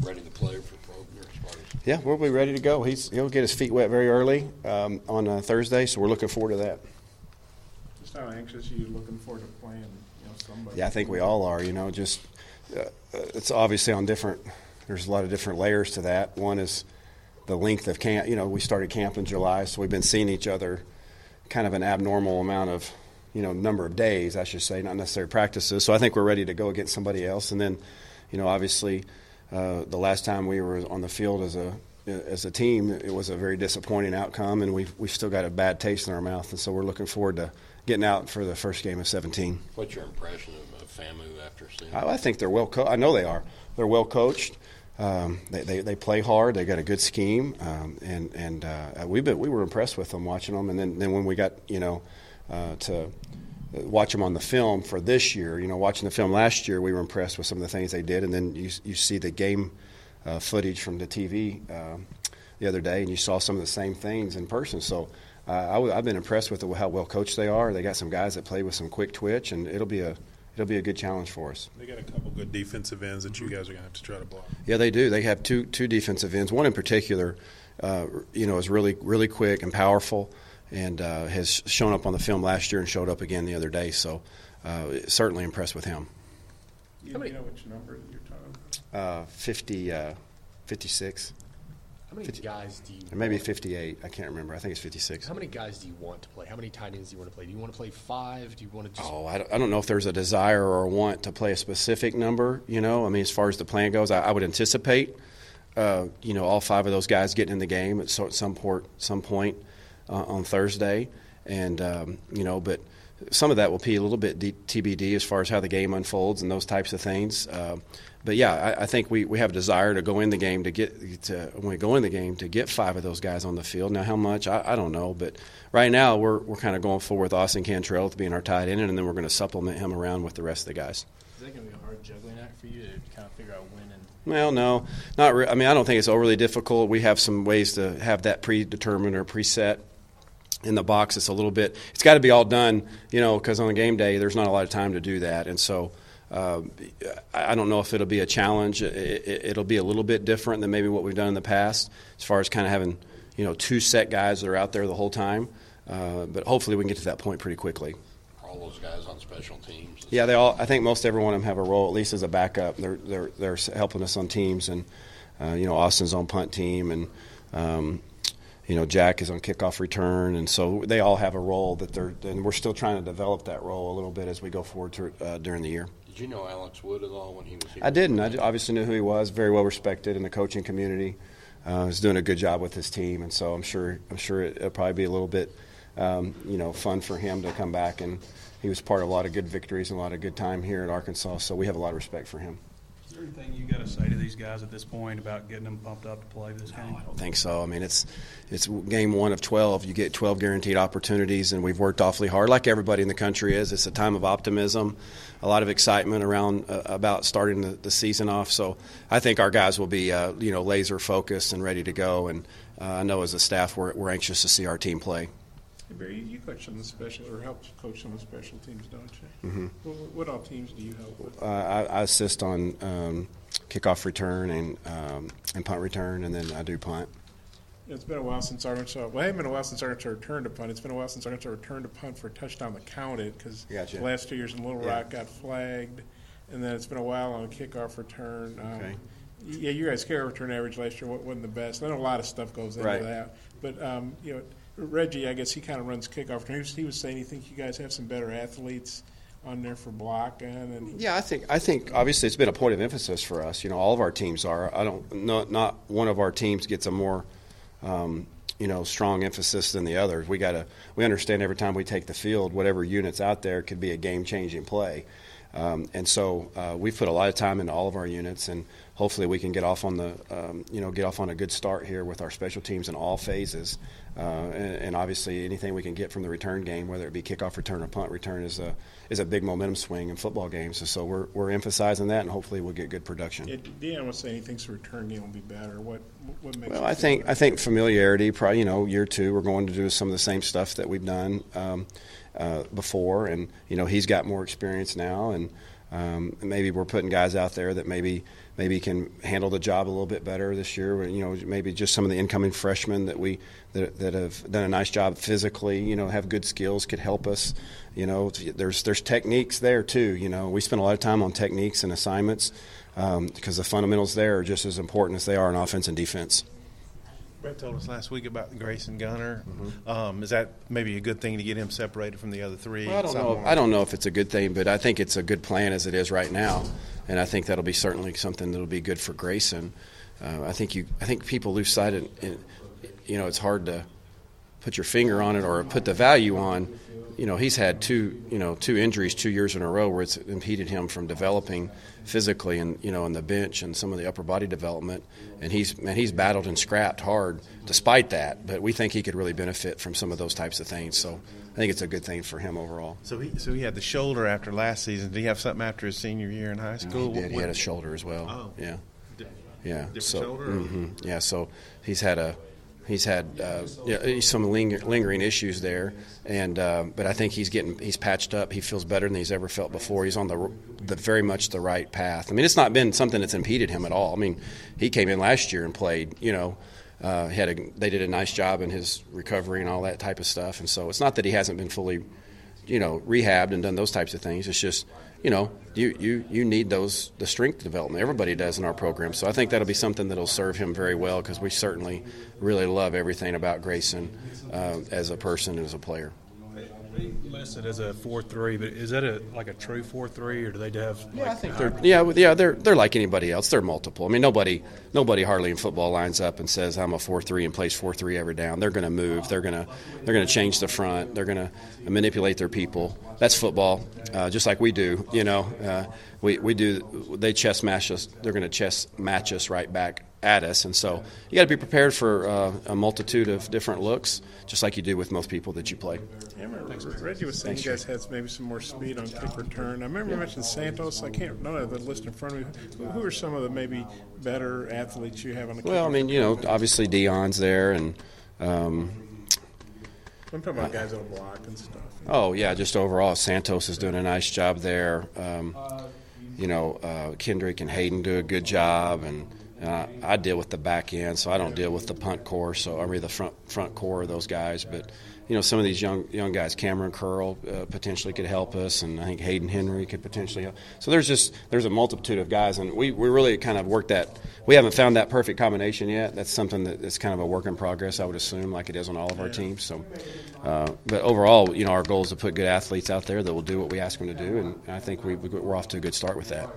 ready to play for Faulkner as far as? Yeah, we'll be ready to go. He'll get his feet wet very early on Thursday, so we're looking forward to that. Just how anxious are you looking forward to playing, somebody? Yeah, I think we all are. It's obviously on different. There's a lot of different layers to that. One is the length of camp. We started camp in July, so we've been seeing each other kind of an abnormal amount of, number of days, I should say, not necessarily practices. So I think we're ready to go against somebody else. And then, obviously, the last time we were on the field as a team, it was a very disappointing outcome, and we've still got a bad taste in our mouth. And so we're looking forward to getting out for the first game of 17. What's your impression of FAMU after seeing? I think they're well coached. I know they are. They're well coached. They play hard. They got a good scheme, and we were impressed with them watching them. And then when we got to watch them on the film for this year, watching the film last year, we were impressed with some of the things they did. And then you see the game footage from the TV the other day, and you saw some of the same things in person. So I've been impressed with how well coached they are. They got some guys that play with some quick twitch, and it'll be a good challenge for us. They got a couple good defensive ends that you guys are going to have to try to block. Yeah, they do. They have two defensive ends. One in particular, is really, really quick and powerful, and has shown up on the film last year and showed up again the other day. So certainly impressed with him. You know which number you're talking about? 56. How many guys do you – maybe 58. I can't remember. I think it's 56. How many guys do you want to play? How many tight ends do you want to play? Do you want to play 5? Do you want to just – I don't know if there's a desire or a want to play a specific number, as far as the plan goes. I would anticipate, all 5 of those guys getting in the game at some point on Thursday. And, but some of that will be a little bit TBD as far as how the game unfolds and those types of things. But yeah, I think we have a desire to go in the game to get 5 of those guys on the field. Now, how much I don't know, but right now we're kind of going forward with Austin Cantrell to being our tight end, and then we're going to supplement him around with the rest of the guys. Is that going to be a hard juggling act for you to kind of figure out when? Well, no, not really. I don't think it's overly difficult. We have some ways to have that predetermined or preset. In the box, it's got to be all done, because on a game day, there's not a lot of time to do that. And so I don't know if it'll be a challenge. It'll be a little bit different than maybe what we've done in the past as far as kind of having, 2 set guys that are out there the whole time. But hopefully we can get to that point pretty quickly. Are all those guys on special teams? Yeah, I think most every one of them have a role, at least as a backup. They're helping us on teams. And, Austin's on punt team, and Jack is on kickoff return, and so they all have a role and we're still trying to develop that role a little bit as we go forward during the year. Did you know Alex Wood at all when he was here? I didn't. I obviously knew who he was. Very well respected in the coaching community. He's doing a good job with his team, and so I'm sure it'll probably be a little bit, fun for him to come back. And he was part of a lot of good victories and a lot of good time here at Arkansas. So we have a lot of respect for him. Is there anything you got to say to these guys at this point about getting them pumped up to play this game? No, I don't think so. It's game 1 of 12. You get 12 guaranteed opportunities, and we've worked awfully hard, like everybody in the country is. It's a time of optimism, a lot of excitement around about starting the season off. So I think our guys will be, laser focused and ready to go. And I know as a staff, we're anxious to see our team play. Hey Barry, you coach some of the special, or help coach some of the special teams, don't you? Mm-hmm. What all teams do you help with? I assist on kickoff return and punt return, and then I do punt. It's been a while since Arkansas. Well, it hasn't been a while since Arkansas returned to punt. It's been a while since Arkansas returned to punt for a touchdown that counted, because the last 2 years in Little Rock got flagged, and then it's been a while on a kickoff return. Okay. Yeah, your guys' kickoff return average last year wasn't the best. I know a lot of stuff goes into that, but Reggie, I guess he kind of runs kickoff return. He was saying he thinks you guys have some better athletes on there for blocking. And yeah, I think obviously it's been a point of emphasis for us. All of our teams are. Not one of our teams gets a more strong emphasis than the others. We understand every time we take the field, whatever unit's out there could be a game-changing play. And so we've put a lot of time into all of our units, and hopefully we can get off on a good start here with our special teams in all phases. And obviously anything we can get from the return game, whether it be kickoff return or punt return, is a big momentum swing in football games. And so we're emphasizing that, and hopefully we'll get good production. Yeah, Deanna was saying he thinks the return game will be better. What makes? Well, I think familiarity. Probably year 2 we're going to do some of the same stuff that we've done before, and he's got more experience now, and Maybe we're putting guys out there that maybe can handle the job a little bit better this year. You know, maybe just some of the incoming freshmen that have done a nice job physically. You know, have good skills, could help us. You know, there's techniques there too. You know, we spend a lot of time on techniques and assignments because the fundamentals there are just as important as they are in offense and defense. Brett told us last week about Grayson Gunner. Mm-hmm. Is that maybe a good thing to get him separated from the other three? Well, I don't know if it's a good thing, but I think it's a good plan as it is right now, and I think that'll be certainly something that'll be good for Grayson. I think people lose sight of, you know, it's hard to put your finger on it or put the value on. You know, he's had two injuries 2 years in a row where it's impeded him from developing physically and, you know, on the bench and some of the upper body development. And he's battled and scrapped hard despite that. But we think he could really benefit from some of those types of things. So I think it's a good thing for him overall. So he had the shoulder after last season. Did he have something after his senior year in high school? He did. He had a shoulder as well. Oh. Yeah. Different So, shoulder? yeah, so he's had some lingering issues there, and but I think he's patched up. He feels better than he's ever felt before. He's on the very much the right path. I mean, it's not been something that's impeded him at all. I mean, he came in last year and played. You know, they did a nice job in his recovery and all that type of stuff. And so it's not that he hasn't been fully, you know, rehabbed and done those types of things. It's just, you know, you need the strength development. Everybody does in our program. So I think that'll be something that'll serve him very well because we certainly really love everything about Grayson as a person and as a player. They listed as a 4-3, but is that like a true 4-3, or do they have? I think they're like anybody else. They're multiple. I mean, nobody hardly in football lines up and says I'm a 4-3 and plays 4-3 every down. They're going to move. They're going to change the front. They're going to manipulate their people. That's football, just like we do. You know, we do. They chess match us. They're going to chess match us right back at us, and so you got to be prepared for a multitude of different looks, just like you do with most people that you play. I remember Reggie was saying you guys had maybe some more speed on kick return. I remember you mentioned Santos. I can't know the list in front of me. Who are some of the maybe better athletes you have on the kick? Well, I mean, you know, obviously Dion's there, and I'm talking about guys on block and stuff. Oh yeah, just overall, Santos is doing a nice job there. You know, Kendrick and Hayden do a good job, and I deal with the back end, so I don't deal with the punt core. So I mean the front core of those guys, but you know, some of these young guys, Cameron Curl potentially could help us, and I think Hayden Henry could potentially help. So there's a multitude of guys, and we really kind of worked that. We haven't found that perfect combination yet. That's something that's kind of a work in progress, I would assume, like it is on all of our teams. So, but overall, you know, our goal is to put good athletes out there that will do what we ask them to do, and I think we're off to a good start with that.